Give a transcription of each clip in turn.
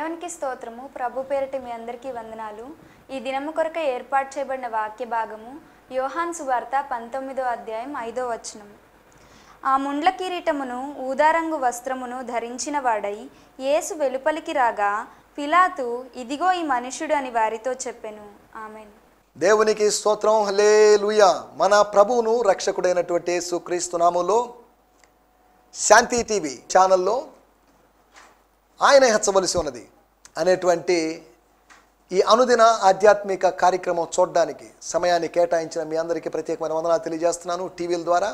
దేవునికి స్తోత్రము. ప్రభు పేరిట మీ అందరికీ వందనాలు. ఈ దినము కొరకై ఏర్పాటు చేయబడిన వాక్య భాగము యోహాను సువార్త 19వ అధ్యాయం 5వ వచనము. ఆ ముండ్ల కిరీటమును ఊదారంగు వస్త్రమును ధరించిన వాడై యేసు వెలుపలికి రాగా పిలాతు, ఇదిగో ఈ మనుష్యుడు అని వారితో చెప్పెను. ఆమేన్. దేవునికి స్తోత్రం. హల్లెలూయా. మన ప్రభువును రక్షకుడైనటువంటి యేసుక్రీస్తు నామములో శాంతి టీవీ ఛానల్లో ఆయన హెచ్చవలసి ఉన్నది అనేటువంటి ఈ అనుదిన ఆధ్యాత్మిక కార్యక్రమం చూడడానికి సమయాన్ని కేటాయించిన మీ అందరికీ ప్రత్యేకమైన వందనాలు తెలియజేస్తున్నాను. టీవీల ద్వారా,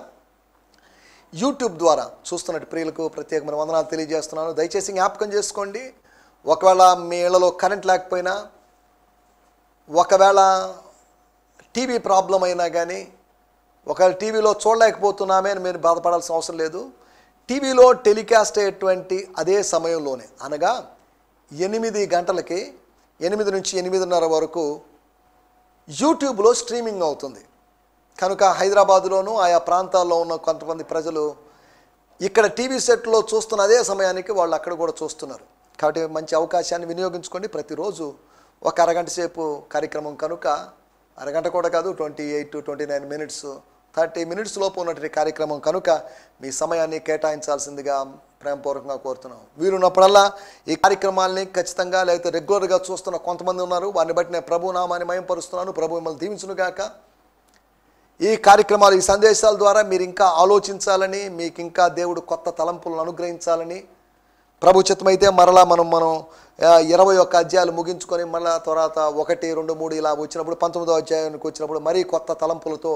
యూట్యూబ్ ద్వారా చూస్తున్నట్టు ప్రియులకు ప్రత్యేకమైన వందనాలు తెలియజేస్తున్నాను. దయచేసి జ్ఞాపకం చేసుకోండి, ఒకవేళ మీ ఇళ్లలో కరెంట్ లేకపోయినా, ఒకవేళ టీవీ ప్రాబ్లం అయినా కానీ, ఒకవేళ టీవీలో చూడలేకపోతున్నామే అని మీరు బాధపడాల్సిన అవసరం లేదు. టీవీలో టెలికాస్ట్ అయ్యేటువంటి అదే సమయంలోనే, అనగా 8 గంటలకి 8 నుంచి 8:30 వరకు యూట్యూబ్లో స్ట్రీమింగ్ అవుతుంది. కనుక హైదరాబాదులోను ఆయా ప్రాంతాల్లో ఉన్న కొంతమంది ప్రజలు ఇక్కడ టీవీ సెట్లో చూస్తున్న అదే సమయానికి వాళ్ళు అక్కడ కూడా చూస్తున్నారు. కాబట్టి మంచి అవకాశాన్ని వినియోగించుకోండి. ప్రతిరోజు ఒక అరగంట సేపు కార్యక్రమం కనుక, అరగంట కూడా కాదు, 28 to 29 minutes, 30 minutes లోపు ఉన్నటువంటి కార్యక్రమం కనుక మీ సమయాన్ని కేటాయించాల్సిందిగా ప్రేమపూర్వకంగా కోరుతున్నాం. వీరున్నప్పుడల్లా ఈ కార్యక్రమాలని ఖచ్చితంగా లేకపోతే రెగ్యులర్గా చూస్తున్న కొంతమంది ఉన్నారు. వారిని బట్టి నేను ప్రభు నామాన్ని మహిమపరుస్తున్నాను. ప్రభు మిమ్మల్ని దీవించునుగాక. ఈ కార్యక్రమాలు, ఈ సందేశాల ద్వారా మీరు ఇంకా ఆలోచించాలని, మీకు ఇంకా దేవుడు కొత్త తలంపులను అనుగ్రహించాలని ప్రభు చిత్తమైతే మరలా మనం 21 అధ్యాయాలు ముగించుకొని మళ్ళీ తర్వాత 1, 2, 3 ఇలా వచ్చినప్పుడు 19వ అధ్యాయానికి వచ్చినప్పుడు మరీ కొత్త తలంపులతో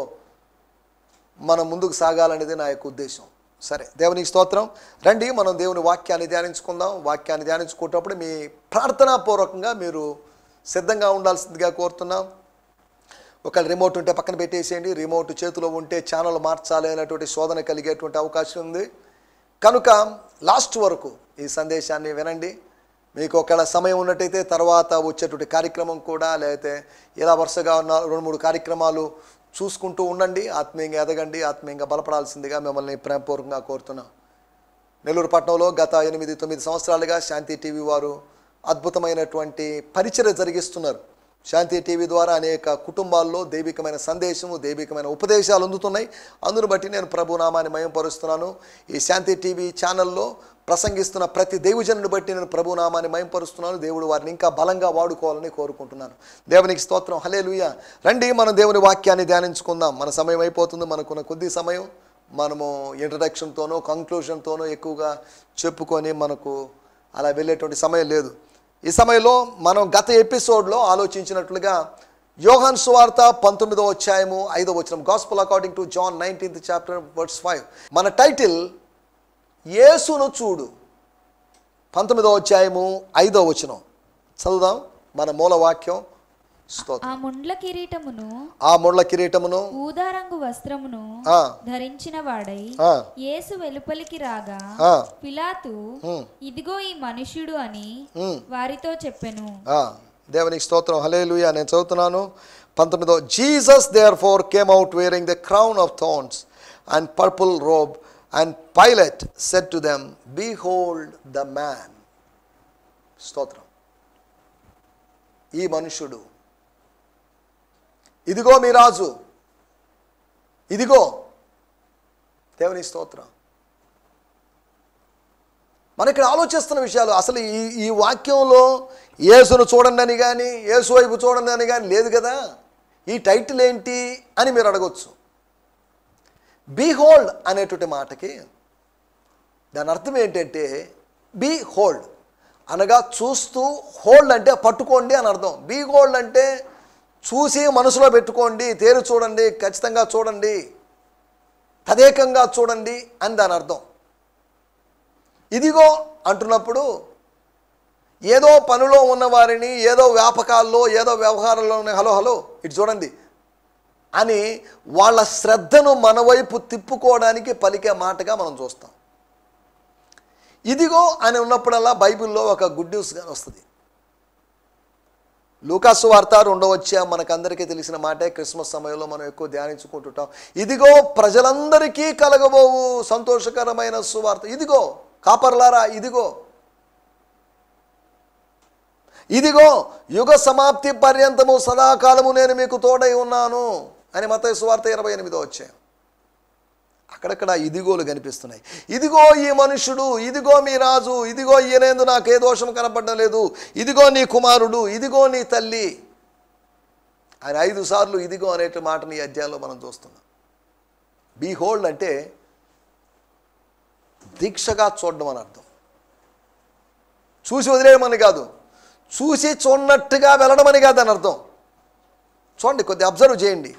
మనం ముందుకు సాగాలనేది నా యొక్క ఉద్దేశం. సరే, దేవునికి స్తోత్రం. రండి, మనం దేవుని వాక్యాన్ని ధ్యానించుకుందాం. వాక్యాన్ని ధ్యానించుకునేటప్పుడు మీ ప్రార్థనాపూర్వకంగా మీరు సిద్ధంగా ఉండాల్సిందిగా కోరుతున్నాం. ఒక రిమోట్ ఉంటే పక్కన పెట్టేసేయండి. రిమోట్ చేతిలో ఉంటే ఛానల్ మార్చాలి అనేటువంటి శోధన కలిగేటువంటి అవకాశం ఉంది. కనుక లాస్ట్ వరకు ఈ సందేశాన్ని వినండి. మీకు ఒకవేళ సమయం ఉన్నట్టయితే తర్వాత వచ్చేటువంటి కార్యక్రమం కూడా, లేకపోతే ఇలా వరుసగా ఉన్న 2-3 కార్యక్రమాలు చూసుకుంటూ ఉండండి. ఆత్మీయంగా ఎదగండి, ఆత్మీయంగా బలపడాల్సిందిగా మిమ్మల్ని ప్రేమపూర్వకంగా కోరుతున్నాం. నెల్లూరు పట్టణంలో గత 8-9 సంవత్సరాలుగా శాంతి టీవీ వారు అద్భుతమైనటువంటి పరిచర్య జరిగిస్తున్నారు. శాంతి టీవీ ద్వారా అనేక కుటుంబాల్లో దైవికమైన సందేశము, దైవికమైన ఉపదేశాలు అందుతున్నాయి. అందును బట్టి నేను ప్రభు నామాన్ని మహిమపరుస్తున్నాను. ఈ శాంతి టీవీ ఛానల్లో ప్రసంగిస్తున్న ప్రతి దైవజనుని బట్టి నేను ప్రభు నామాన్ని మహిమపరుస్తున్నాను. దేవుడు వారిని ఇంకా బలంగా వాడుకోవాలని కోరుకుంటున్నాను. దేవునికి స్తోత్రం. హల్లెలూయా. రండి, మనం దేవుని వాక్యాన్ని ధ్యానించుకుందాం. మన సమయం అయిపోతుంది. మనకున్న కొద్ది సమయం మనము ఇంట్రడక్షన్తోనో కంక్లూషన్తోనో ఎక్కువగా చెప్పుకొని మనకు అలా వెళ్ళేటువంటి సమయం లేదు. ఈ సమయంలో మనం గత ఎపిసోడ్లో ఆలోచించినట్లుగా యోహాను సువార్త 19వ అధ్యాయము 5వ వచనం, gospel according to John 19th chapter verse 5. మన టైటిల్ యేసును చూడు. 19వ అధ్యాయము 5వ వచనం చదువుదాం. మన మూల వాక్యం. ఆ ముండ్ల కిరీటమును ఊదారంగు వస్త్రమును ధరించిన వాడై యేసు వెలుపలికి రాగా పిలాతు, ఇదిగో ఈ మనుష్యుడు అని వారితో చెప్పెను. దేవునికి స్తోత్రం. హల్లెలూయా. నేను చదువుతున్నాను 19వ. Jesus therefore came out wearing the crown of thorns and purple robe, and Pilate said to them, behold the man. స్తోత్రం. ఈ మనుష్యుడు, ఇదిగో మీ రాజు, ఇదిగో. దేవుని స్తోత్రం. మన ఇక్కడ ఆలోచిస్తున్న విషయాలు అసలు ఈ వాక్యంలో యేసును చూడండి అని కానీ, యేసు వైపు చూడండి అని కానీ లేదు కదా. ఈ టైటిల్ ఏంటి అని మీరు అడగొచ్చు. బీహోల్డ్ అనేటువంటి మాటకి దాని అర్థం ఏంటంటే, బీ హోల్డ్ అనగా చూస్తూ, హోల్డ్ అంటే పట్టుకోండి అని అర్థం. బీ హోల్డ్ అంటే చూసి మనసులో పెట్టుకోండి, తేరు చూడండి, ఖచ్చితంగా చూడండి, తదేకంగా చూడండి అని దాని అర్థం. ఇదిగో అంటున్నప్పుడు ఏదో పనిలో ఉన్నవారిని, ఏదో వ్యాపకాల్లో, ఏదో వ్యవహారంలో హలో ఇటు చూడండి అని వాళ్ళ శ్రద్ధను మన వైపు తిప్పుకోవడానికి పలికే మాటగా మనం చూస్తాం. ఇదిగో అని ఉన్నప్పుడల్లా బైబిల్లో ఒక గుడ్ న్యూస్ వస్తుంది. లూకాసు వార్త 2వ అధ్యాయం మనకందరికీ తెలిసిన మాటే. క్రిస్మస్ సమయంలో మనం ఎక్కువ ధ్యానించుకుంటుంటాం. ఇదిగో ప్రజలందరికీ కలగబోవు సంతోషకరమైన సువార్త. ఇదిగో కాపర్లారా, ఇదిగో ఇదిగో యుగ సమాప్తి పర్యంతము సదాకాలము నేను మీకు తోడై ఉన్నాను అని మత్తయి సువార్త 28వ అధ్యాయం. అక్కడక్కడ ఇదిగోలు కనిపిస్తున్నాయి. ఇదిగో ఈ మనుషుడు, ఇదిగో మీ రాజు, ఇదిగో ఈయనేందు నాకే దోషం కనపడడం లేదు, ఇదిగో నీ కుమారుడు, ఇదిగో నీ తల్లి ఆయన 5 సార్లు ఇదిగో అనే మాటని ఈ అధ్యాయంలో మనం చూస్తున్నాం. బీహోల్డ్ అంటే దీక్షగా చూడడం అని అర్థం. చూసి వదిలేయమని కాదు, చూసి చూడనట్టుగా వెళ్ళడం అని కాదు అని అర్థం. చూడండి, కొద్దిగా అబ్జర్వ్ చేయండి.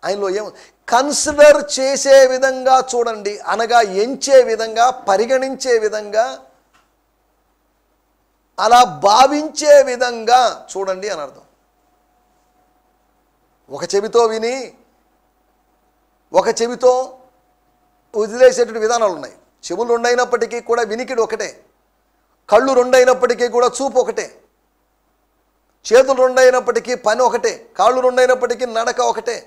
ఆయనలో కన్సిడర్ చేసే విధంగా చూడండి, అనగా ఎంచే విధంగా, పరిగణించే విధంగా, అలా భావించే విధంగా చూడండి అని అర్థం. ఒక చెవితో విని ఒక చెవితో వదిలేసేటువంటి విధానాలు ఉన్నాయి. చెవులు రెండైనప్పటికీ కూడా వినికిడి ఒకటే, కళ్ళు రెండైనప్పటికీ కూడా చూపు ఒకటే, చేతులు రెండైనప్పటికీ పని ఒకటే, కాళ్ళు రెండైనప్పటికీ నడక ఒకటే.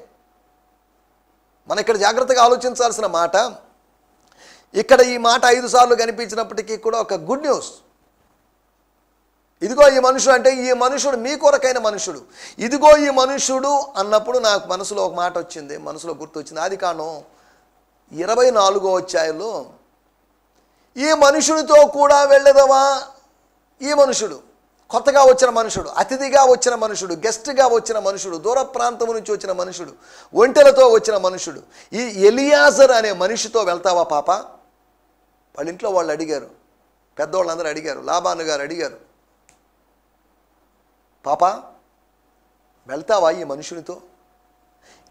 మనం ఇక్కడ జాగ్రత్తగా ఆలోచించాల్సిన మాట, ఇక్కడ ఈ మాట 5 సార్లు కనిపించినప్పటికీ కూడా ఒక గుడ్ న్యూస్. ఇదిగో ఈ మనుషుడు అంటే ఈ మనుషుడు మీ కొరకైన మనుషుడు. ఇదిగో ఈ మనుషుడు అన్నప్పుడు నాకు మనసులో ఒక మాట వచ్చింది, మనసులో గుర్తొచ్చింది. ఆదికాండం 24వ అధ్యాయంలో ఈ మనుషునితో కూడా వెళ్ళదవా, ఈ మనుషుడు కొత్తగా వచ్చిన మనుషుడు, అతిథిగా వచ్చిన మనుషుడు, గెస్ట్గా వచ్చిన మనుషుడు, దూర ప్రాంతం నుంచి వచ్చిన మనుషుడు, ఒంటెలతో వచ్చిన మనుషుడు, ఈ ఎలియాజర్ అనే మనిషితో వెళ్తావా పాప? వాళ్ళ ఇంట్లో వాళ్ళు అడిగారు, పెద్దవాళ్ళందరూ అడిగారు, లాబాను గారు అడిగారు, పాప వెళ్తావా ఈ మనుషునితో?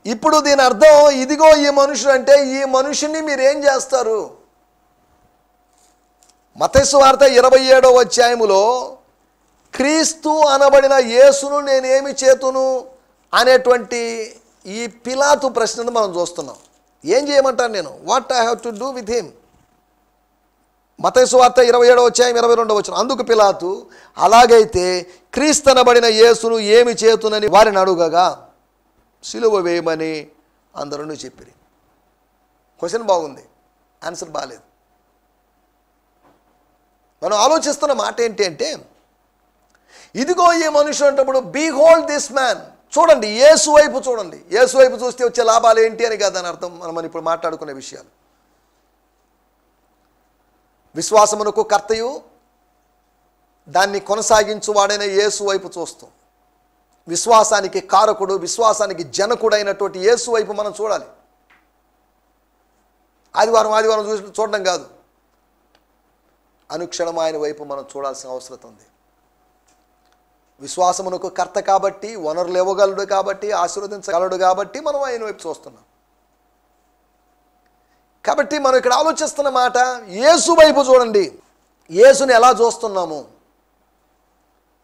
ఇప్పుడు దీని అర్థం, ఇదిగో ఈ మనుషుడు అంటే ఈ మనుషుని మీరేం చేస్తారు? మత్తయి సువార్త 27వ అధ్యాయములో క్రీస్తు అనబడిన యేసును నేనేమి చేతును అనేటువంటి ఈ పిలాతు ప్రశ్నను మనం చూస్తున్నాం. ఏం చేయమంటాను నేను? What I have to do with him? మత్తయి సువార్త 27వ అధ్యాయం 22వ వచనం. అందుకు పిలాతు, అలాగైతే క్రీస్తు అనబడిన యేసును ఏమి చేతునని వారిని అడుగగా సిలువ వేయమని అందరూ చెప్పిరి. క్వశ్చన్ బాగుంది, ఆన్సర్ బాగాలేదు. మనం ఆలోచిస్తున్న మాట ఏంటి అంటే, ఇదిగో ఈ మనుషుడు అంటప్పుడు బీహోల్డ్ దిస్ మ్యాన్, చూడండి, యేసు వైపు చూడండి. యేసు వైపు చూస్తే వచ్చే లాభాలు ఏంటి అని కాదని అర్థం. మనం ఇప్పుడు మాట్లాడుకునే విషయాలు. విశ్వాసమునకు కర్తయు దాన్ని కొనసాగించువాడైన యేసు వైపు చూస్తాం. విశ్వాసానికి కారకుడు, విశ్వాసానికి జనకుడైనటువంటి యేసు వైపు మనం చూడాలి. ఆదివారం చూడడం కాదు, అనుక్షణం ఆయన వైపు మనం చూడాల్సిన అవసరం ఉంది. విశ్వాసమునకు కర్త కాబట్టి, వనరులు ఇవ్వగలడు కాబట్టి, ఆశీర్వదించగలడు కాబట్టి మనం ఆయన వైపు చూస్తున్నాం. కాబట్టి మనం ఇక్కడ ఆలోచిస్తున్న మాట, యేసు వైపు చూడండి. యేసుని ఎలా చూస్తున్నాము?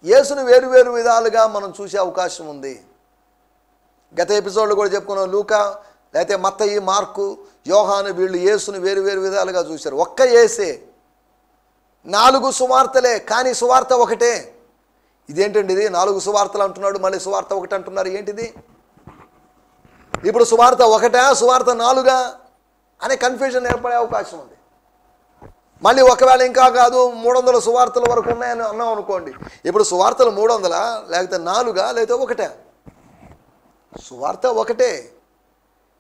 యేసుని వేరు వేరు విధాలుగా మనం చూసే అవకాశం ఉంది. గత ఎపిసోడ్లో కూడా చెప్పుకున్నాం. లూకా, లేకపోతే మత్తయి, మార్కు, యోహాను, వీళ్ళు యేసుని వేరు వేరు విధాలుగా చూశారు. ఒక్క యేసే, 4 సువార్తలే, కానీ సువార్త ఒకటే. ఇదేంటండి ఇది? 4 సువార్తలు అంటున్నాడు, మళ్ళీ సువార్త ఒకటి అంటున్నారు, ఏంటిది? ఇప్పుడు సువార్త ఒకటా, సువార్త 4గా అనే కన్ఫ్యూజన్ ఏర్పడే అవకాశం ఉంది. మళ్ళీ ఒకవేళ ఇంకా కాదు 300 సువార్తల వరకు ఉన్నాయని అన్నాం అనుకోండి. ఇప్పుడు సువార్తలు 300, లేకపోతే 4గా, లేకపోతే ఒకటే? సువార్త ఒకటే,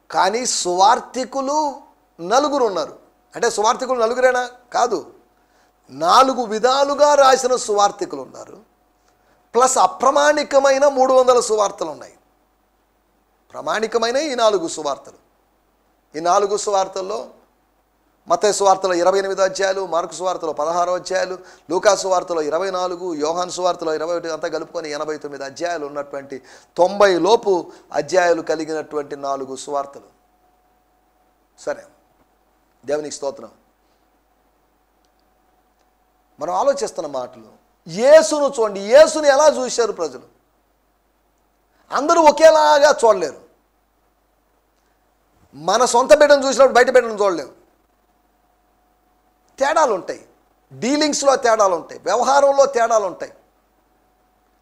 కానీ సువార్థికులు 4 ఉన్నారు. అంటే సువార్థికులు 4రేనా? కాదు, 4 విధాలుగా రాసిన సువార్థికులు ఉన్నారు. ప్లస్ అప్రమాణికమైన 300 సువార్తలు ఉన్నాయి. ప్రామాణికమైన ఈ 4 సువార్తలు. ఈ 4 సువార్తల్లో మత్తయి సువార్తలో 28 అధ్యాయాలు, మార్కు సువార్తలో 16 అధ్యాయాలు, లూకా సువార్తలో 24, యోహాను సువార్తలో 21, అంతా కలుపుకొని 89 అధ్యాయాలు ఉన్నటువంటి 90 లోపు అధ్యాయాలు కలిగినటువంటి 4 సువార్తలు. సరే, దేవునికి స్తోత్రం. మనం ఆలోచిస్తున్న మాటలు, యేసును చూడండి. యేసుని ఎలా చూశారు ప్రజలు? అందరూ ఒకేలాగా చూడలేరు. మన సొంత బిడ్డను చూసినప్పుడు బయట బిడ్డను చూడలేము. తేడాలు ఉంటాయి, డీలింగ్స్లో తేడాలు ఉంటాయి, వ్యవహారంలో తేడాలు ఉంటాయి.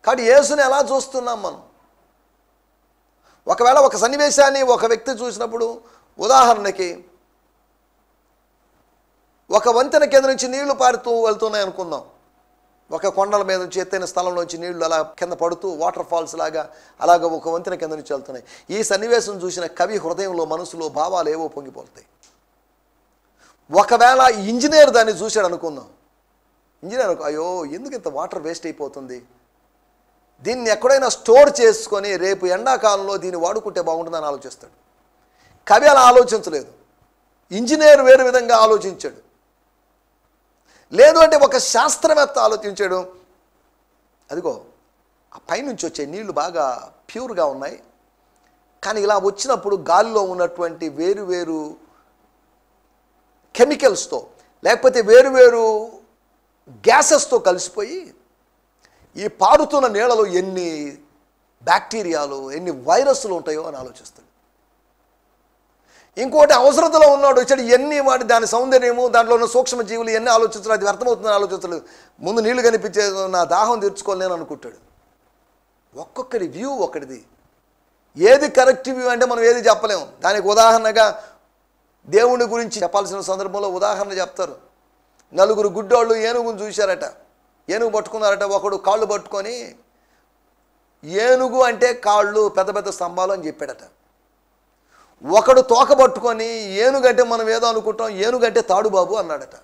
కాబట్టి యేసుని ఎలా చూస్తున్నాం మనం? ఒకవేళ ఒక సన్నివేశాన్ని ఒక వ్యక్తి చూసినప్పుడు, ఉదాహరణకి ఒక వంతెన కింద నుంచి నీళ్లు పారుతూ వెళ్తున్నాయి అనుకుందాం. ఒక కొండల మీద నుంచి ఎత్తైన స్థలంలోంచి నీళ్లు అలా కింద పడుతూ వాటర్ ఫాల్స్ లాగా అలాగ ఒక వంతెన కింద నుంచి వెళ్తున్నాయి. ఈ సన్నివేశం చూసిన కవి హృదయంలో మనసులో భావాలు ఏవో పొంగిపోతాయి. ఒకవేళ ఇంజనీర్ దాన్ని చూశాడు అనుకుందాం. ఇంజనీర్ అయ్యో ఎందుకు ఇంత వాటర్ వేస్ట్ అయిపోతుంది, దీన్ని ఎక్కడైనా స్టోర్ చేసుకొని రేపు ఎండాకాలంలో దీన్ని వాడుకుంటే బాగుంటుందని ఆలోచిస్తాడు. కవి అలా ఆలోచించలేదు, ఇంజనీర్ వేరు విధంగా ఆలోచించాడు. లేదు అంటే ఒక శాస్త్రవేత్త ఆలోచించాడు, అదిగో ఆ పైనుంచి వచ్చే నీళ్లు బాగా ప్యూర్గా ఉన్నాయి, కానీ ఇలా వచ్చినప్పుడు గాలిలో ఉన్నటువంటి వేరు కెమికల్స్తో లేకపోతే వేరు గ్యాసెస్తో కలిసిపోయి ఈ పారుతున్న నీళ్ళలో ఎన్ని బ్యాక్టీరియాలు ఎన్ని వైరస్లు ఉంటాయో అని ఆలోచిస్తాడు. ఇంకోటి అవసరతలో ఉన్నాడు వచ్చాడు, ఎన్ని వాటి దాని సౌందర్యము దాంట్లో ఉన్న సూక్ష్మ జీవులు ఎన్ని ఆలోచించడం, అది వ్యర్థమవుతుందని ఆలోచించలేదు. ముందు నీళ్లు కనిపించే నా దాహం తీర్చుకోవాలి నేను అనుకుంటాడు. ఒక్కొక్కరి వ్యూ ఒకటిది. ఏది కరెక్ట్ వ్యూ అంటే మనం ఏది చెప్పలేము. దానికి ఉదాహరణగా దేవుని గురించి చెప్పాల్సిన సందర్భంలో ఉదాహరణ చెప్తారు. నలుగురు గుడ్డోళ్ళు ఏనుగును చూశారట, ఏనుగు పట్టుకున్నారట. ఒకడు కాళ్ళు పట్టుకొని ఏనుగు అంటే కాళ్ళు పెద్ద పెద్ద స్తంభాలు అని చెప్పాడట. ఒకడు తోక పట్టుకొని ఏనుగంటే మనం ఏదో అనుకుంటాం, ఏనుగంటే తాడు బాబు అన్నాడట.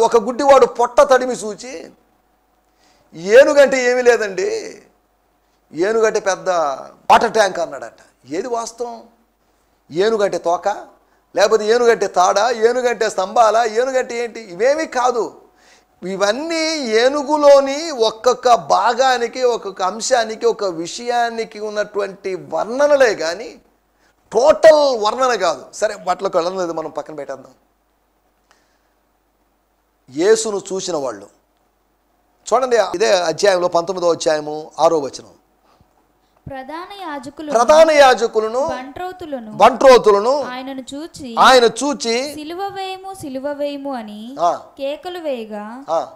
ఒక గుడ్డివాడు పొట్ట తడిమి చూచి ఏనుగంటే ఏమీ లేదండి, ఏనుగంటే పెద్ద వాటర్ ట్యాంక్ అన్నాడట. ఏది వాస్తవం? ఏనుగంటే తోక, లేకపోతే ఏనుగంటే తాడా, ఏనుగంటే స్తంభాలా, ఏనుగంటే ఏంటి? ఇవేమీ కాదు. ఇవన్నీ ఏనుగులోని ఒక్కొక్క భాగానికి ఒక్కొక్క అంశానికి ఒక విషయానికి ఉన్నటువంటి వర్ణనలే కానీ టోటల్ వర్ణన కాదు. సరే వాటిలోకి వెళ్ళలేదు, మనం పక్కన పెట్టేద్దాం. యేసును చూసిన వాళ్ళు చూడండి, ఇదే అధ్యాయంలో 19వ అధ్యాయము 6వ వచనం. ప్రధాన యాజకులను బంట్రోతులను ఆయన చూచి సిలువ వేయము అని కేకలు వేయగా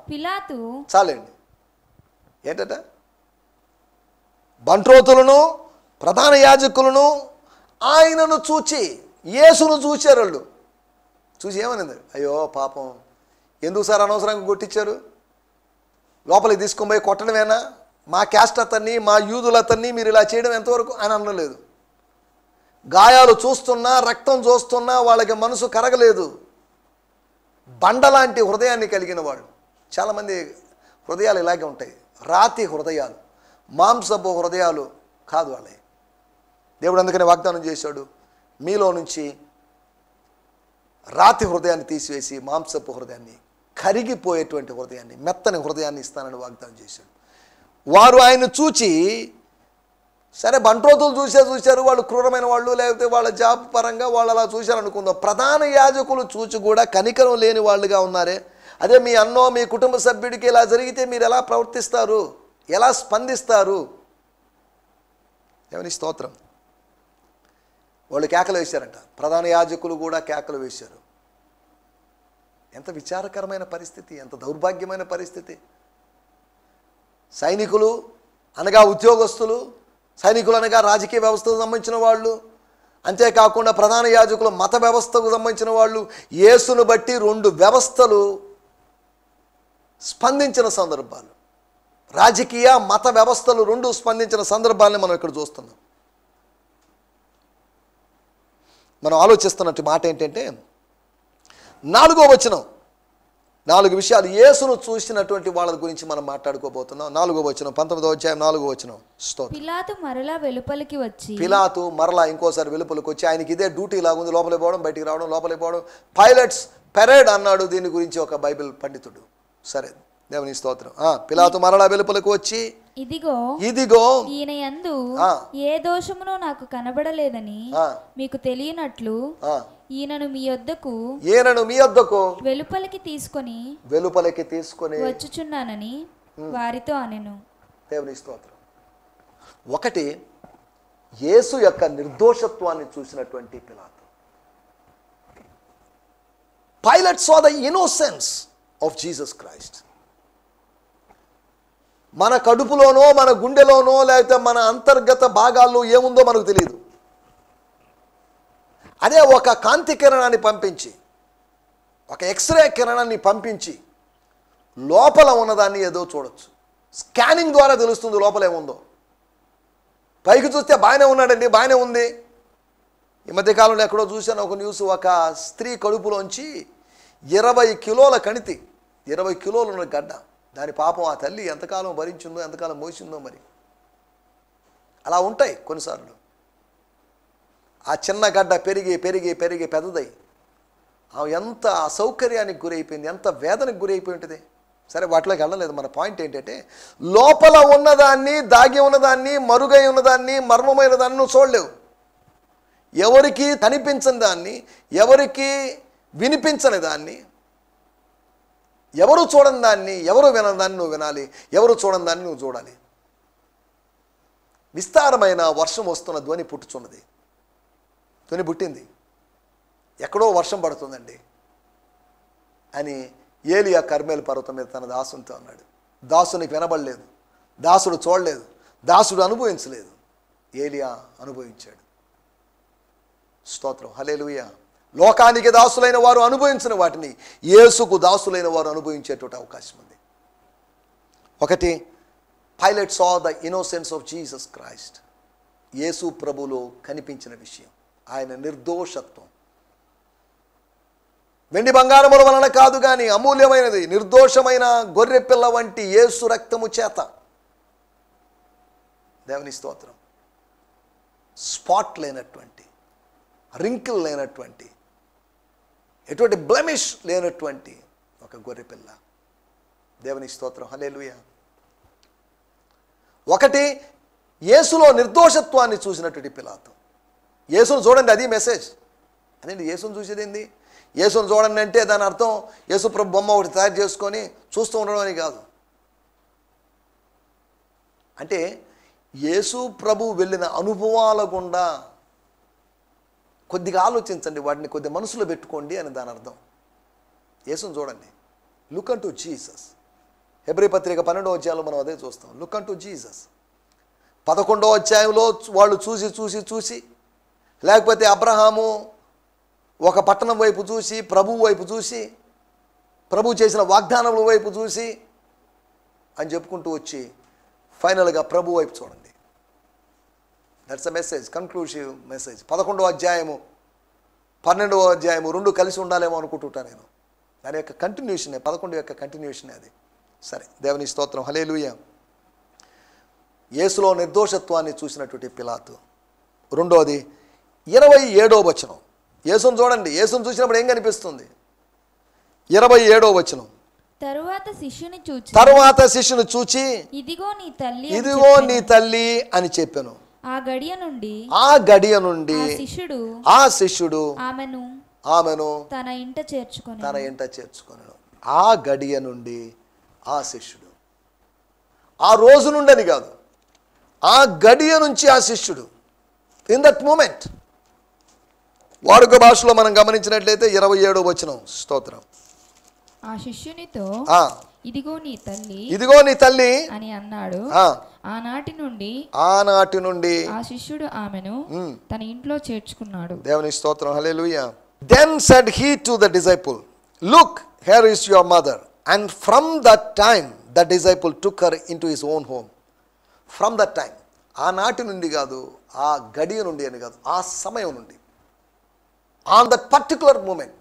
పిలాతు చాలండి. ఏంటట? బంట్రోతులను ప్రధాన యాజకులను ఆయనను చూచి యేసును చూశారు. వాళ్ళు చూసి ఏమనింది? అయ్యో పాపం, ఎందుకు సార్ అనవసరంగా కొట్టించారు, లోపలికి తీసుకొని పోయి కొట్టడమేనా, మా క్యాస్ట్ అతన్ని మా యూదులు అతన్ని మీరు ఇలా చేయడం ఎంతవరకు అని అనలేదు. గాయాలు చూస్తున్నా రక్తం చూస్తున్నా వాళ్ళకి మనసు కరగలేదు. బండలాంటి హృదయాన్ని కలిగిన వాళ్ళు. చాలామంది హృదయాలు ఇలాగే ఉంటాయి, రాతి హృదయాలు, మాంసపు హృదయాలు కాదు వాళ్ళే. దేవుడు అందుకనే వాగ్దానం చేశాడు, మీలో నుంచి రాతి హృదయాన్ని తీసివేసి మాంసపు హృదయాన్ని, కరిగిపోయేటువంటి హృదయాన్ని, మెత్తని హృదయాన్ని ఇస్తానని వాగ్దానం చేశాడు. వారు ఆయన చూచి, సరే బంట్రోతులు చూశారు, వాళ్ళు క్రూరమైన వాళ్ళు, లేకపోతే వాళ్ళ జాబ్ పరంగా వాళ్ళు అలా చూశారు అనుకుందాం. ప్రధాన యాజకులు చూచి కూడా కనికరం లేని వాళ్ళుగా ఉన్నారే. అదే మీ అన్నో మీ కుటుంబ సభ్యుడికి ఇలా జరిగితే మీరు ఎలా ప్రవర్తిస్తారు, ఎలా స్పందిస్తారు? దేవుని స్తోత్రం. వాళ్ళు కేకలు వేశారంట, ప్రధాన యాజకులు కూడా కేకలు వేశారు. ఎంత విచారకరమైన పరిస్థితి, ఎంత దౌర్భాగ్యమైన పరిస్థితి. సైనికులు అనగా ఉద్యోగస్తులు, సైనికులు అనగా రాజకీయ వ్యవస్థకు సంబంధించిన వాళ్ళు, అంతేకాకుండా ప్రధాన యాజకులు మత వ్యవస్థకు సంబంధించిన వాళ్ళు. యేసును బట్టి రెండు వ్యవస్థలు స్పందించిన సందర్భాలు, రాజకీయ మత వ్యవస్థలు రెండు స్పందించిన సందర్భాలని మనం ఇక్కడ చూస్తున్నాం. మనం ఆలోచిస్తున్నట్టు మాట ఏంటంటే 4వ వచనం, 4 విషయాలు యేసును చూసినటువంటి వాళ్ళ గురించి మనం మాట్లాడుకోబోతున్నాం. 4వ వచనం, 19వ అధ్యాయం 4వ వచనం. పిలాతు మరలా ఇంకోసారి వెలుపలికి వచ్చి, ఆయనకి ఇదే డ్యూటీ లాగుంది, లోపలికి పోవడం బయటికి రావడం, లోపలికి పోవడం, పైలట్స్ పెరేడ్ అన్నాడు దీని గురించి ఒక బైబిల్ పండితుడు. సరే, దేవుని స్తోత్రం. పిలాతు మరలా వెలుపలికి వచ్చి, ఇదిగో ఈయన యందు ఏ దోషమునో నాకు కనబడలేదని మీకు తెలియనట్లు ఈయనను మీ యొద్దకు వెలుపలికి తీసుకొని వచ్చుచున్నానని వారితో అనెను. దేవుని స్తోత్రం. ఒకటి, యేసు యొక్క నిర్దోషత్వాన్ని చూసినటువంటి పిలాతు. Pilot saw the innocence of Jesus Christ. మన కడుపులోనో మన గుండెలోనో లేకపోతే మన అంతర్గత భాగాల్లో ఏముందో మనకు తెలియదు. అదే ఒక కాంతి కిరణాన్ని పంపించి ఒక ఎక్స్రే కిరణాన్ని పంపించి లోపల ఉన్నదాన్ని ఏదో చూడొచ్చు. స్కానింగ్ ద్వారా తెలుస్తుంది లోపల ఏముందో. పైకి చూస్తే బాగానే ఉన్నాడండి, బాగానే ఉంది. ఈ మధ్యకాలంలో ఎక్కడో చూశాను ఒక న్యూస్, ఒక స్త్రీ కడుపులోంచి 20 కిలోల కణితి, 20 కిలోలు ఉన్న గడ్డ. దాని పాపం ఆ తల్లి ఎంతకాలం భరించిందో, ఎంతకాలం మోసిందో మరి. అలా ఉంటాయి కొన్నిసార్లు. ఆ చిన్న గడ్డ పెరిగి పెరిగి పెరిగి పెద్దదై ఆమె ఎంత అసౌకర్యానికి గురైపోయింది, ఎంత వేదనకు గురైపోయి ఉంటుంది. సరే, వాటిలోకి వెళ్ళలేదు. మన పాయింట్ ఏంటంటే, లోపల ఉన్నదాన్ని, దాగి ఉన్నదాన్ని, మరుగై ఉన్నదాన్ని, మర్మమైన దాన్ని నువ్వు చూడలేవు. ఎవరికి కనిపించని దాన్ని, ఎవరికి వినిపించని దాన్ని, ఎవరు చూడని దాన్ని, ఎవరు వినని దాన్ని నువ్వు వినాలి, ఎవరు చూడని దాన్ని నువ్వు చూడాలి. విస్తారమైన వర్షం వస్తున్న ధ్వని పుట్టుచున్నది. ధ్వని పుట్టింది, ఎక్కడో వర్షం పడుతుందండి అని ఏలియా కర్మేలు పర్వతం మీద తన దాసునితో అన్నాడు. దాసునికి వినబడలేదు, దాసుడు చూడలేదు, దాసుడు అనుభవించలేదు. ఏలియా అనుభవించాడు. స్తోత్రం, హల్లెలూయా. లోకానికి దాసులైన వారు అనుభవించిన వాటిని యేసుకు దాసులైన వారు అనుభవించేటువంటి అవకాశం ఉంది. ఒకటి, Pilate saw the innocence of Jesus Christ. యేసు ప్రభులో కనిపించిన విషయం ఆయన నిర్దోషత్వం. వెండి బంగారముల వలన కాదు కానీ అమూల్యమైనది, నిర్దోషమైన గొర్రెపిల్ల వంటి యేసు రక్తము చేత. దేవుని స్తోత్రం. స్పాట్ లేనటువంటి, రింకిల్ లేనటువంటి, ఎటువంటి బ్లెమిష్ లేనటువంటి ఒక గొర్రెపిల్ల. దేవుని స్తోత్రం, హల్లెలూయా. ఒకటి, యేసులో నిర్దోషత్వాన్ని చూసినటువంటి పిలాతు. యేసును చూడండి, అది మెసేజ్. అదేంటి యేసును చూసేది ఏంది? యేసును చూడండి అంటే దాని అర్థం యేసు ప్రభు బొమ్మ ఒకటి తయారు చేసుకొని చూస్తూ ఉండడం అని కాదు. అంటే యేసు ప్రభు వెళ్ళిన అనుభవాల గుండా కొద్దిగా ఆలోచించండి, వాటిని కొద్ది మనసులో పెట్టుకోండి అని దాని అర్థం. యేసును చూడండి, look an to Jesus. Hebrew పత్రిక 12వ అధ్యాయంలో మనం అదే చూస్తాం, లుక్ అన్ టు జీసస్. 11వ అధ్యాయంలో వాళ్ళు చూసి చూసి చూసి, లేకపోతే అబ్రహాము ఒక పట్టణం వైపు చూసి, ప్రభువు వైపు చూసి, ప్రభు చేసిన వాగ్దానముల వైపు చూసి అని చెప్పుకుంటూ వచ్చి ఫైనల్గా ప్రభు వైపు చూడండి. That's a message, conclusive message. 11వ అధ్యాయము 12వ అధ్యాయము 2 కలిసి ఉండాలేమో అనుకుంటుంటా నేను. దాని యొక్క కంటిన్యూషనే, 11 యొక్క కంటిన్యూషనే అది. సరే, దేవుని స్తోత్రం, హల్లెలూయా. యేసులో నిర్దోషత్వాన్ని చూసినటువంటి పిలాతు. రెండోది 27వ వచనం. యేసును చూడండి, యేసును చూసినప్పుడు ఏం కనిపిస్తుంది? 27వ వచనం. తరువాత శిష్యుని చూచి ఇదిగో నీ తల్లి అని చెప్పాను. ఆ గడియ నుండి ఆ శిష్యుడు ఆమెను తన ఇంట చేర్చుకొనెను. ఆ గడియ నుండి ఆ శిష్యుడు. ఆ రోజు నుండి అని కాదు, ఆ గడియ నుంచి ఆ శిష్యుడు. In that moment. వాడుక భాషలో మనం గమనించినట్లయితే 27వ వచనం. స్తోత్రం. ఆ శిష్యునితో ఇదిగో నీ తల్లి అని అన్నాడు. ఆనాటి నుండి ఆ శిష్యుడు ఆమెను తన ఇంట్లో చేర్చుకున్నాడు. దేవుని స్తోత్రం, హల్లెలూయా. Then said he to the disciple, look, here is your mother. And from that time the disciple took her into his own home. From that time, ఆనాటి నుండి కాదు, ఆ గడియ నుండి అని కాదు, ఆ సమయం నుండి, ఆన్ దట్ పర్టికులర్ మూమెంట్,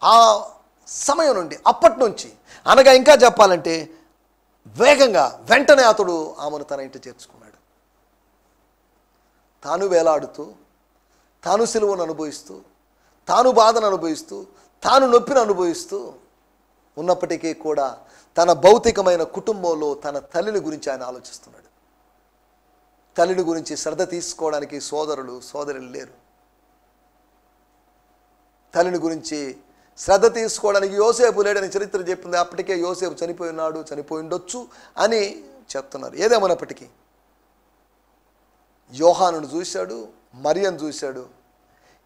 ఆ సమయం నుండి, అప్పటి నుంచి అనగా ఇంకా చెప్పాలంటే వేగంగా వెంటనే అతడు ఆమెను తన ఇంటి చేర్చుకున్నాడు. తాను వేలాడుతూ, తాను సిలువను అనుభవిస్తూ, తాను బాధను అనుభవిస్తూ, తాను నొప్పిని అనుభవిస్తూ ఉన్నప్పటికీ కూడా తన భౌతికమైన కుటుంబంలో తన తల్లిని గురించి ఆయన ఆలోచిస్తున్నాడు. తల్లిని గురించి శ్రద్ధ తీసుకోవడానికి సోదరులు లేరు. తల్లిని గురించి శ్రద్ధ తీసుకోవడానికి యోసేపు లేడని చరిత్ర చెప్పింది. అప్పటికే యోసేపు చనిపోయి ఉండొచ్చు అని చెప్తున్నారు. ఏదేమైనప్పటికీ యోహానును చూశాడు, మరియను చూశాడు.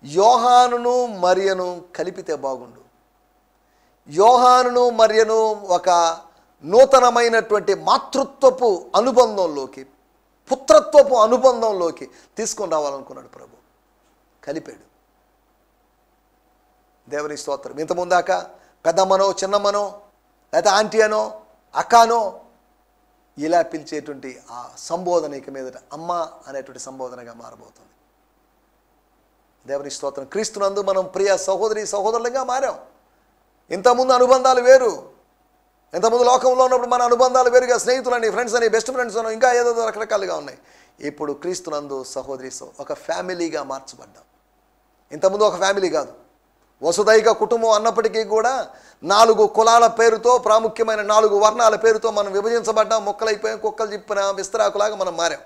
యోహానును మరియను కలిపితే బాగుండు. యోహానును మరియను ఒక నూతనమైనటువంటి మాతృత్వపు అనుబంధంలోకి, పుత్రత్వపు అనుబంధంలోకి తీసుకొని రావాలనుకున్నాడు ప్రభు. కలిపాడు. దేవుని స్తోత్రం. ఇంతకుముందాక పెద్దమ్మనో చిన్నమ్మనో లేదా ఆంటీ అనో అక్కనో ఇలా పిలిచేటువంటి ఆ సంబోధన ఇక మీదట అమ్మ అనేటువంటి సంబోధనగా మారబోతుంది. దేవుని స్తోత్రం. క్రీస్తునందు మనం ప్రియ సహోదరి సహోదరులుగా మారాం. ఇంతకుముందు అనుబంధాలు వేరు. ఇంతకుముందు లోకంలో ఉన్నప్పుడు మన అనుబంధాలు వేరుగా, స్నేహితులని, ఫ్రెండ్స్ అని, బెస్ట్ ఫ్రెండ్స్ అని, ఇంకా ఏదో రకరకాలుగా ఉన్నాయి. ఇప్పుడు క్రీస్తునందు సహోదరి ఒక ఫ్యామిలీగా మార్చబడ్డాం. ఇంతకుముందు ఒక ఫ్యామిలీ కాదు, వసుదైక కుటుంబం అన్నప్పటికీ కూడా 4 కులాల పేరుతో, ప్రాముఖ్యమైన 4 వర్ణాల పేరుతో మనం విభజించబడ్డాం. మొక్కలైపోయాం, కుక్కలు చెప్పిన విస్తరాకులాగా మనం మారాం.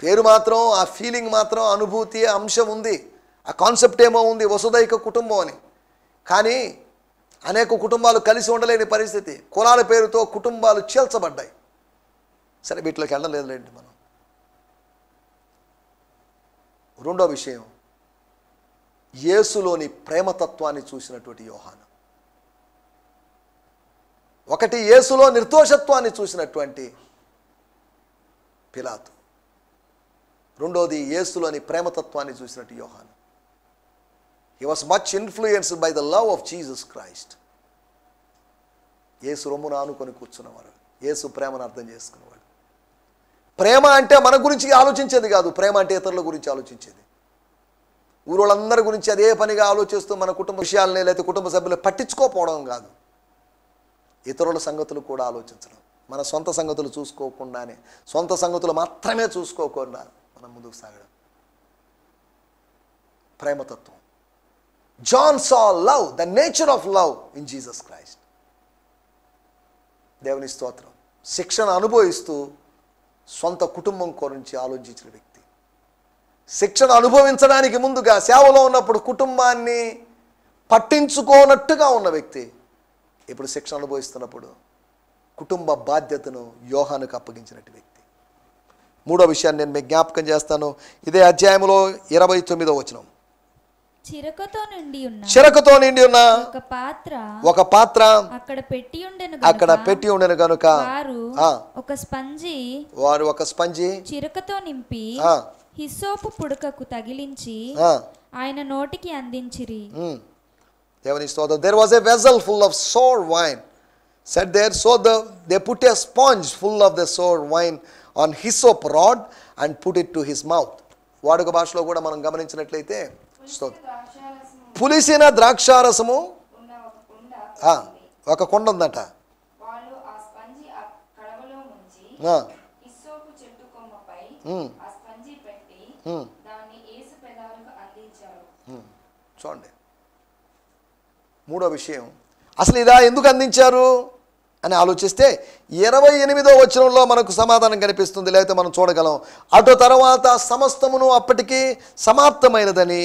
పేరు మాత్రం, ఆ ఫీలింగ్ మాత్రం, అనుభూతి అంశం ఉంది, ఆ కాన్సెప్ట్ ఏమో ఉంది, వసుదైక కుటుంబం అని. కానీ అనేక కుటుంబాలు కలిసి ఉండలేని పరిస్థితి. కులాల పేరుతో కుటుంబాలు చీల్చబడ్డాయి. సరే, వీటిలోకి వెళ్ళలేదులేండి మనం. రెండో విషయం, యేసులోని ప్రేమతత్వాన్ని చూసినటువంటి యోహాను. ఒకటి, యేసులో నిర్దోషత్వాన్ని చూసినటువంటి పిలాతు. రెండోది, యేసులోని ప్రేమతత్వాన్ని చూసినట్టు యోహాను. He was much influenced by the love of Jesus Christ. యేసు రొమ్మును ఆనుకొని కూర్చున్నవాడు, యేసు ప్రేమను అర్థం చేసుకున్నవాడు. ప్రేమ అంటే మన గురించి ఆలోచించేది కాదు, ప్రేమ అంటే ఇతరుల గురించి ఆలోచించేది. ఊరోళ్ళందరి గురించి అదే పనిగా ఆలోచిస్తూ మన కుటుంబ విషయాలని లేదా కుటుంబ సభ్యులు పట్టించుకోకపోవడం కాదు, ఇతరుల సంగతులు కూడా ఆలోచించడం. మన సొంత సంగతులు చూసుకోకుండానే, సొంత సంగతులు మాత్రమే చూసుకోకుండా మనం ముందుకు సాగడం. ప్రేమతత్వం. John saw love, the nature of love in Jesus Christ. దేవుని స్తోత్రం. శిక్షణ అనుభవిస్తూ సొంత కుటుంబం గురించి ఆలోచించిన వ్యక్తి. శిక్షణ అనుభవించడానికి ముందుగా సేవలో ఉన్నప్పుడు కుటుంబాన్ని పట్టించుకోనట్టుగా ఉన్న వ్యక్తి ఇప్పుడు శిక్షణ అనుభవిస్తున్నప్పుడు కుటుంబ బాధ్యతను యోహానుకు అప్పగించినట్టు వ్యక్తి. మూడో విషయాన్ని నేను మీకు జ్ఞాపకం చేస్తాను. ఇదే అధ్యాయంలో 29వ వచనం. చిరకతో నిండి ఉన్న ఒక పాత్ర అక్కడ పెట్టి ఉండెను గనుక వారు ఒక స్పంజి చిరకతో నింపి హిస్సోపు పుడకకు తగిలించి ఆయన నోటికి అందించిరి. దేవుని స్తోత్రం. There was a vessel full of sour wine set there, so they put a sponge full of the sour wine on hyssop rod and put it to his mouth. వాడుక భాషలో కూడా మనం గమనించినట్లయితే పులిసిన ద్రాక్షారసము ఒక కొండ ఉందట. చూడండి, మూడో విషయం, అసలు ఇదా ఎందుకు అందించారు అని ఆలోచిస్తే 28వ వచనంలో మనకు సమాధానం కనిపిస్తుంది, లేకపోతే మనం చూడగలం. అటు తర్వాత సమస్తమును అప్పటికి సమాప్తమైనదని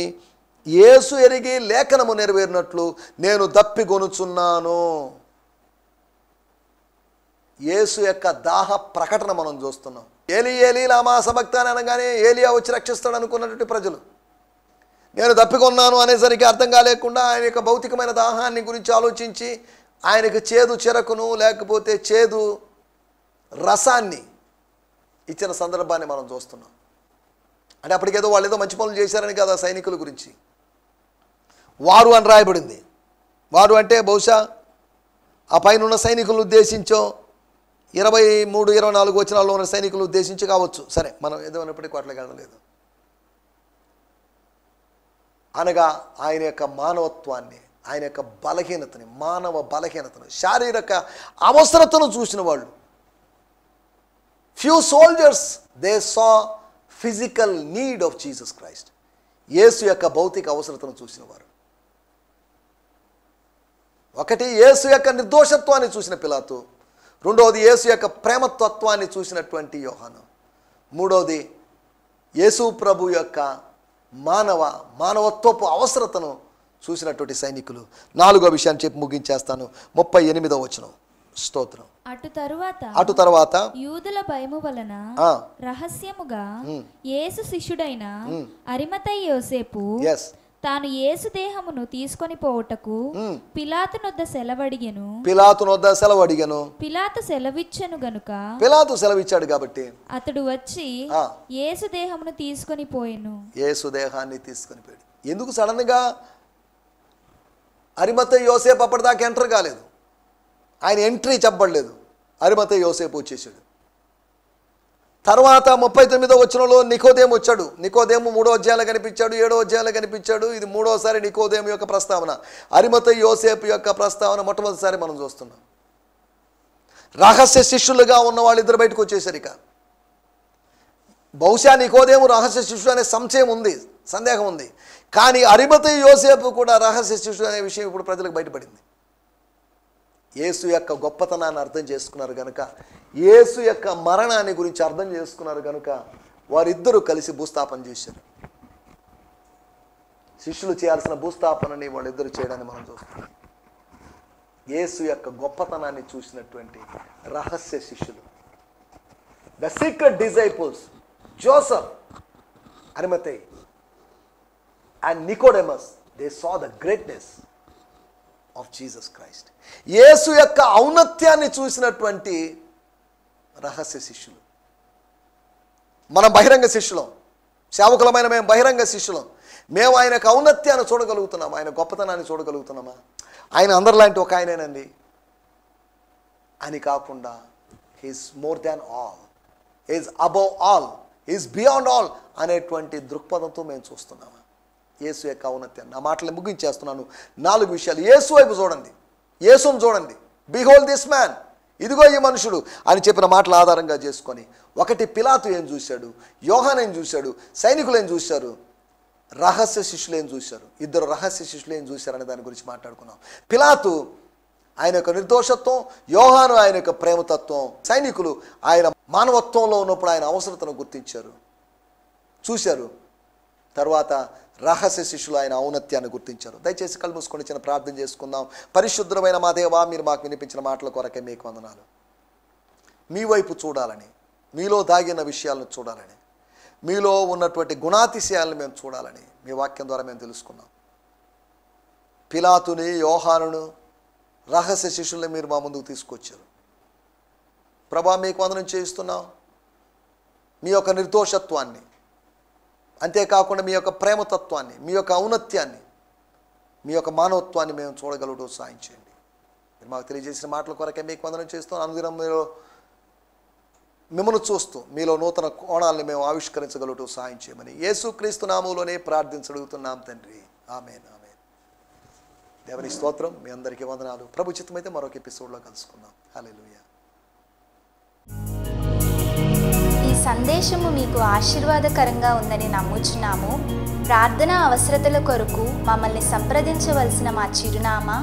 యేసు ఎరిగి లేఖనము నెరవేరినట్లు నేను దప్పిగొనుచున్నాను. యేసు యొక్క దాహ ప్రకటన మనం చూస్తున్నాం. ఏలి ఏలి లామా సబక్తాని అనగానే ఏలియా వచ్చి రక్షిస్తాడు అనుకున్నటువంటి ప్రజలు, నేను దప్పికొన్నాను అనేసరికి అర్థం కాలేకుండా ఆయన యొక్క భౌతికమైన దాహాన్ని గురించి ఆలోచించి ఆయనకు చేదు చెరకును లేకపోతే చేదు రసాన్ని ఇచ్చిన సందర్భాన్ని మనం చూస్తున్నాం. అంటే అప్పటికేదో వాళ్ళు ఏదో మంచి పనులు చేశారని కదా సైనికుల గురించి. వారు అని రాయబడింది. వారు అంటే బహుశా ఆ పైన ఉన్న సైనికులను ఉద్దేశించో 23-24 వచనాల్లో ఉన్న సైనికులు ఉద్దేశించి కావచ్చు. సరే, మనం ఏదైనప్పటికీ అట్లకి వెళ్ళలేదు. అనగా ఆయన యొక్క మానవత్వాన్ని, ఆయన యొక్క బలహీనతని, మానవ బలహీనతను, శారీరక అవసరతను చూసిన వాళ్ళు. Few soldiers they saw physical need of Jesus Christ. యేసు యొక్క భౌతిక అవసరతను చూసిన వారు. ఒకటి, యేసు యొక్క నిర్దోషత్వాన్ని చూసిన పిలాతు. రెండవది, యేసు యొక్క ప్రేమతత్వాన్ని చూసినటువంటి యోహాను. మూడవది, యేసు ప్రభు యొక్క మానవత్వపు అవసరతను చూసినటువంటి సైనికులు. నాలుగో విషయాన్ని చెప్పి ముగించేస్తాను. 38వ వచనం. స్తోత్రం. అటు తరువాత యూదుల భయము వలన రహస్యముగా యేసు శిష్యుడైన అరిమతయి యోసేపు తాను యేసు దేహమును తీసుకొని పోవుటకు పిలాతు నొద్ద సెలవడిగెను. పిలాతు సెలవిచ్చెను గనుక పిలాతు సెలవిచ్చాడు కాబట్టి అతడు వచ్చి యేసు దేహమును తీసుకొని పోయెను. యేసు దేహాన్ని తీసుకొని పోయాడు. ఎందుకు సడన్ గా అరిమతయి యోసేపు అప్పటిదాకా ఎంటర్ కాలేదు, ఆయన ఎంట్రీ చెప్పబడలేదు. అరిమతయి యోసేపు వచ్చేసాడు. తర్వాత 39వ వచనంలో నికోదేము వచ్చాడు. నికోదేము 3వ అధ్యాయంలో కనిపించాడు, 7వ అధ్యాయంలో కనిపించాడు. ఇది 3వసారి నికోదేము యొక్క ప్రస్తావన. అరిమతయి యోసేపు యొక్క ప్రస్తావన మొట్టమొదటిసారి మనం చూస్తున్నాం. రహస్య శిష్యులుగా ఉన్న వాళ్ళిద్దరు బయటకు వచ్చేసారు. ఇక బహుశా నికోదేము రహస్య శిష్యుడు అనే సంశయం ఉంది, సందేహం ఉంది. కానీ అరిమతయి యోసేపు కూడా రహస్య శిష్యుడు అనే విషయం ఇప్పుడు ప్రజలకు బయటపడింది. యేసు యొక్క గొప్పతనాన్ని అర్థం చేసుకున్నారు కనుక, యేసు యొక్క మరణాన్ని గురించి అర్థం చేసుకున్నారు కనుక వారిద్దరూ కలిసి భూస్థాపన చేశారు. శిష్యులు చేయాల్సిన భూస్థాపనని వాళ్ళిద్దరు చేయడాన్ని మనం చూస్తున్నాం. యేసు యొక్క గొప్పతనాన్ని చూసినటువంటి రహస్య శిష్యులు, the secret disciples, Joseph, Arimathea and Nicodemus, they saw the greatness of Jesus Christ. యేసు యొక్క ఔన్నత్యాన్ని చూసినటువంటి రహస్య శిష్యులు. మనం బహిరంగ శిష్యులం, సేవకులమైన మేము బహిరంగ శిష్యులం. మేము ఆయన యొక్క ఔన్నత్యాన్ని చూడగలుగుతున్నామా? ఆయన గొప్పతనాన్ని చూడగలుగుతున్నామా? ఆయన అందరిలాంటి ఒక ఆయనేనండి అని కాకుండా, he's more than all, he's above all, he's beyond all అనేటువంటి దృక్పథంతో మేము చూస్తున్నామా యేసు యొక్క ఔన్నత్యాన్ని? నా మాటలు ముగించేస్తున్నాను. 4 విషయాలు. యేసు వైపు చూడండి, యేసును చూడండి. బిహోల్డ్ దిస్ మ్యాన్, ఇదిగో ఈ మనుషుడు అని చెప్పిన మాటల ఆధారంగా చేసుకొని, 1 పిలాతు ఏం చూశాడు, యోహాను ఏం చూశాడు, సైనికులు ఏం చూశారు, రహస్య శిష్యులు ఏం చూశారు, 2 రహస్య శిష్యులు ఏం చూశారు అనే దాని గురించి మాట్లాడుకున్నాం. పిలాతు ఆయన యొక్క నిర్దోషత్వం, యోహాను ఆయన యొక్క ప్రేమతత్వం, సైనికులు ఆయన మానవత్వంలో ఉన్నప్పుడు ఆయన అవసరతను గుర్తించారు, చూశారు. తర్వాత రహస్య శిష్యులు ఆయన ఔన్నత్యాన్ని గుర్తించారు. దయచేసి కళ్ళు మూసుకొని చిన్న ప్రార్థన చేసుకుందాం. పరిశుద్ధమైన మా దేవా, మీరు మాకు వినిపించిన మాటల కొరకే మీకు వందనాలు. మీ వైపు చూడాలని, మీలో దాగిన విషయాలను చూడాలని, మీలో ఉన్నటువంటి గుణాతిశయాలను మేము చూడాలని మీ వాక్యం ద్వారా మేము తెలుసుకున్నాం. పిలాతుని, యోహానును, రహస్య శిష్యుల్ని మీరు మా ముందుకు తీసుకొచ్చారు. ప్రభా, మీకు వందనం చేయిస్తున్నాం. మీ యొక్క నిర్దోషత్వాన్ని, అంతేకాకుండా మీ యొక్క ప్రేమతత్వాన్ని, మీ యొక్క ఔన్నత్యాన్ని, మీ యొక్క మానవత్వాన్ని మేము చూడగలుగుతూ సాయం చేయండి. మీరు మాకు తెలియజేసిన మాటల కొరకే మీకు వందనం చేస్తాం. అనుదినం మీరు మిమ్మల్ని చూస్తూ మీలో నూతన కోణాలని మేము ఆవిష్కరించగలుగుతూ సాయం చేయమని యేసుక్రీస్తు నామములోనే ప్రార్థించగలుగుతున్నాం తండ్రి. ఆమేన్, ఆమేన్. దేవుని స్తోత్రం. మీ అందరికీ వందనాలు. ప్రభు చిత్తమైతే మరొక ఎపిసోడ్లో కలుసుకుందాం. హల్లెలూయా. ఈ సందేశము మీకు ఆశీర్వాదకరంగా ఉందని నమ్ముచున్నాము. ప్రార్థనా అవసరతల కొరకు మమ్మల్ని సంప్రదించవలసిన మా చిరునామా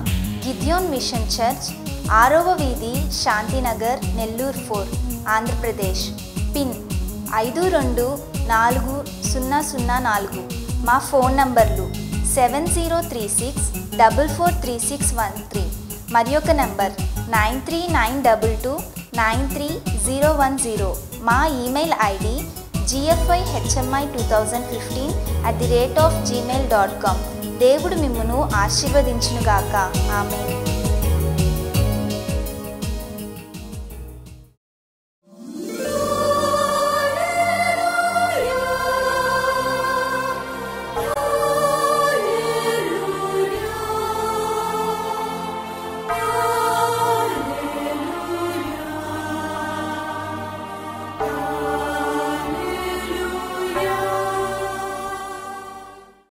గిద్యోన్ మిషన్ చర్చ్, 6వ వీధి, శాంతినగర్, నెల్లూరు 4, ఆంధ్రప్రదేశ్. పిన్ 524004. మా ఫోన్ నంబర్లు 7036443613 మరి ఒక నంబర్ 9392293010. మా ఈమెయిల్ ఐడి gfihmi2015@gmail.com. దేవుడు మిమ్మును ఆశీర్వదించునుగాక. ఆమేన్.